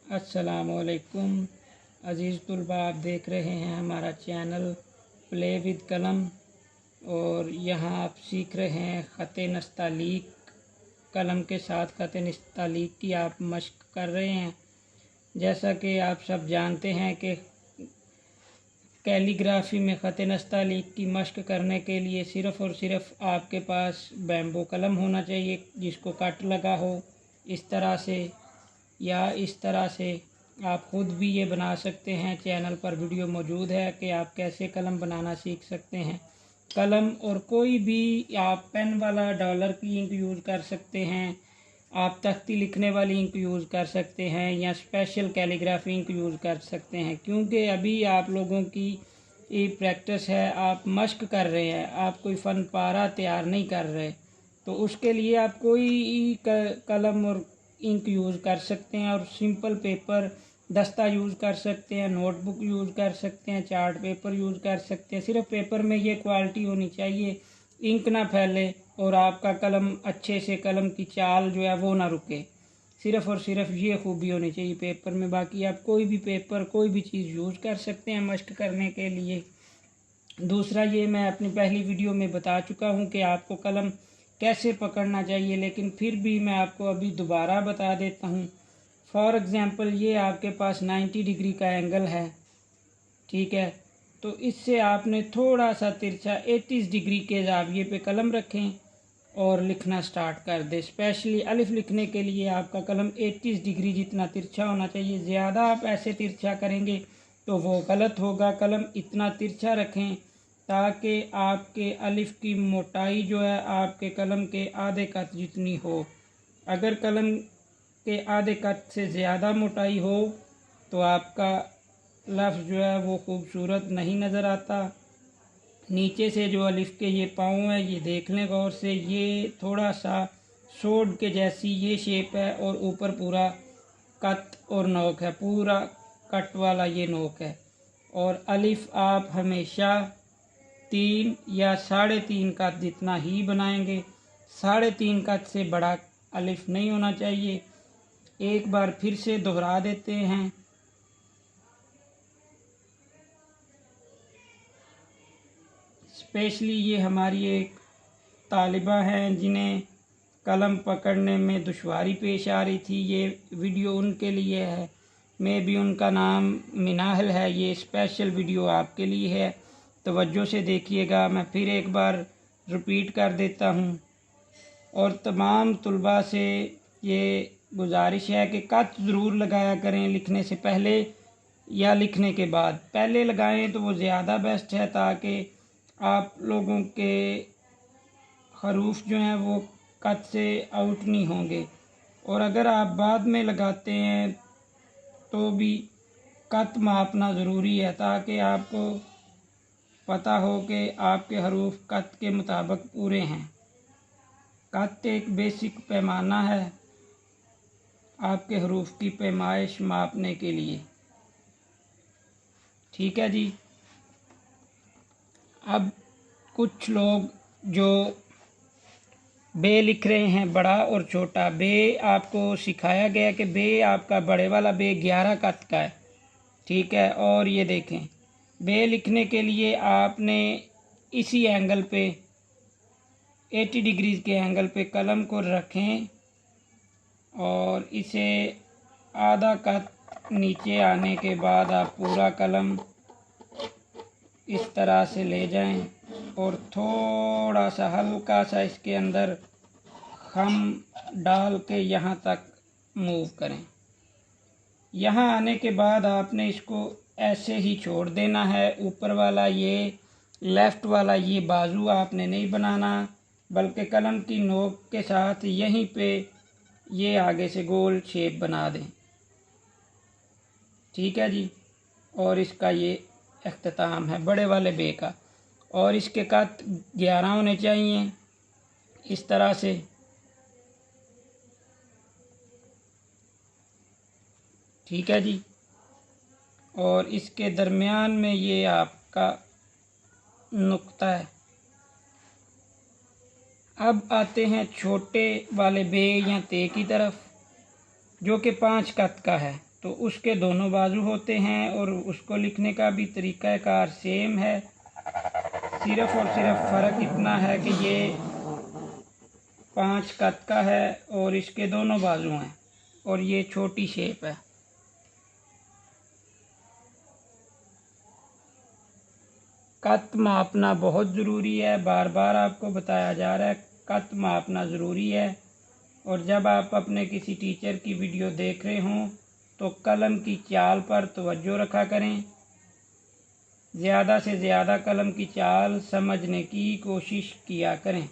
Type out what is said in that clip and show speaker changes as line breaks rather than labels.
अस्सलामुअलैकुम अज़ीज़ तुलबा, आप देख रहे हैं हमारा चैनल प्ले विद कलम और यहाँ आप सीख रहे हैं ख़त नस्तालीक। कलम के साथ ख़त नस्तालीक की आप मश्क कर रहे हैं। जैसा कि आप सब जानते हैं कि कैलीग्राफी में ख़त नस्तालीक की मश्क करने के लिए सिर्फ़ और सिर्फ आपके पास बैम्बो कलम होना चाहिए जिसको कट लगा हो, इस तरह से या इस तरह से। आप ख़ुद भी ये बना सकते हैं। चैनल पर वीडियो मौजूद है कि आप कैसे कलम बनाना सीख सकते हैं। कलम और कोई भी आप पेन वाला डॉलर की इंक यूज़ कर सकते हैं, आप तख्ती लिखने वाली इंक यूज़ कर सकते हैं या स्पेशल कैलीग्राफी इंक यूज़ कर सकते हैं। क्योंकि अभी आप लोगों की ये प्रैक्टिस है, आप मश्क कर रहे हैं, आप कोई फ़न पारा तैयार नहीं कर रहे, तो उसके लिए आप कोई कलम और इंक यूज़ कर सकते हैं और सिंपल पेपर दस्ता यूज़ कर सकते हैं, नोटबुक यूज़ कर सकते हैं, चार्ट पेपर यूज़ कर सकते हैं। सिर्फ पेपर में ये क्वालिटी होनी चाहिए, इंक ना फैले और आपका कलम अच्छे से, कलम की चाल जो है वो ना रुके। सिर्फ़ और सिर्फ ये खूबी होनी चाहिए पेपर में। बाकी आप कोई भी पेपर, कोई भी चीज़ यूज़ कर सकते हैं मश्क करने के लिए। दूसरा, ये मैं अपनी पहली वीडियो में बता चुका हूँ कि आपको कलम कैसे पकड़ना चाहिए, लेकिन फिर भी मैं आपको अभी दोबारा बता देता हूँ। फॉर एग्ज़ाम्पल, ये आपके पास 90 डिग्री का एंगल है, ठीक है, तो इससे आपने थोड़ा सा तिरछा 80 डिग्री के ज़ाविये पे कलम रखें और लिखना स्टार्ट कर दें। स्पेशली अलिफ लिखने के लिए आपका कलम 80 डिग्री जितना तिरछा होना चाहिए। ज़्यादा आप ऐसे तिरछा करेंगे तो वो गलत होगा। कलम इतना तिरछा रखें ताकि आपके अलिफ की मोटाई जो है आपके कलम के आधे कट जितनी हो। अगर कलम के आधे कट से ज़्यादा मोटाई हो तो आपका लफ्ज़ जो है वो खूबसूरत नहीं नज़र आता। नीचे से जो अलिफ के ये पाँव है, ये देख लें गौर से, ये थोड़ा सा सोड के जैसी ये शेप है और ऊपर पूरा कट और नोक है, पूरा कट वाला ये नोक है। और अलिफ आप हमेशा 3 या 3.5 कट जितना ही बनाएंगे। 3.5 कट से बड़ा अलिफ नहीं होना चाहिए। एक बार फिर से दोहरा देते हैं। स्पेशली ये हमारी एक तालिबा हैं जिन्हें कलम पकड़ने में दुश्वारी पेश आ रही थी। ये वीडियो उनके लिए है। मैं भी, उनका नाम मिनाहल है। ये स्पेशल वीडियो आपके लिए है, तवज्जो से देखिएगा। मैं फिर एक बार रिपीट कर देता हूँ और तमाम तुलबा से ये गुजारिश है कि कट ज़रूर लगाया करें लिखने से पहले या लिखने के बाद। पहले लगाएं तो वो ज़्यादा बेस्ट है, ताकि आप लोगों के हरूफ जो हैं वो कट से आउट नहीं होंगे। और अगर आप बाद में लगाते हैं तो भी कट मापना ज़रूरी है, ताकि आपको पता हो कि आपके हरूफ कट के मुताबिक पूरे हैं। कट एक बेसिक पैमाना है आपके हरूफ की पैमाइश मापने के लिए, ठीक है जी। अब कुछ लोग जो बे लिख रहे हैं, बड़ा और छोटा बे, आपको सिखाया गया कि बे आपका बड़े वाला बे 11 कट का है, ठीक है। और ये देखें, बे लिखने के लिए आपने इसी एंगल पे 80 डिग्री के एंगल पे कलम को रखें और इसे आधा कट नीचे आने के बाद आप पूरा कलम इस तरह से ले जाएं और थोड़ा सा हल्का सा इसके अंदर खम डाल के यहाँ तक मूव करें। यहाँ आने के बाद आपने इसको ऐसे ही छोड़ देना है। ऊपर वाला ये लेफ़्ट वाला ये बाजू आपने नहीं बनाना, बल्कि कलम की नोक के साथ यहीं पे ये आगे से गोल शेप बना दें, ठीक है जी। और इसका ये अख्ताम है बड़े वाले बे का। और इसके कट 11 होने चाहिए इस तरह से, ठीक है जी। और इसके दरमियान में ये आपका नुक्ता है। अब आते हैं छोटे वाले बे या ते की तरफ, जो कि 5 कट का है। तो उसके दोनों बाजू होते हैं और उसको लिखने का भी तरीक़ाकार सेम है। सिर्फ़ और सिर्फ फ़र्क इतना है कि ये 5 कत का है और इसके दोनों बाजू हैं और ये छोटी शेप है। कत मापना बहुत ज़रूरी है, बार बार आपको बताया जा रहा है कत मापना ज़रूरी है। और जब आप अपने किसी टीचर की वीडियो देख रहे हों तो कलम की चाल पर तवज्जो रखा करें। ज़्यादा से ज़्यादा कलम की चाल समझने की कोशिश किया करें।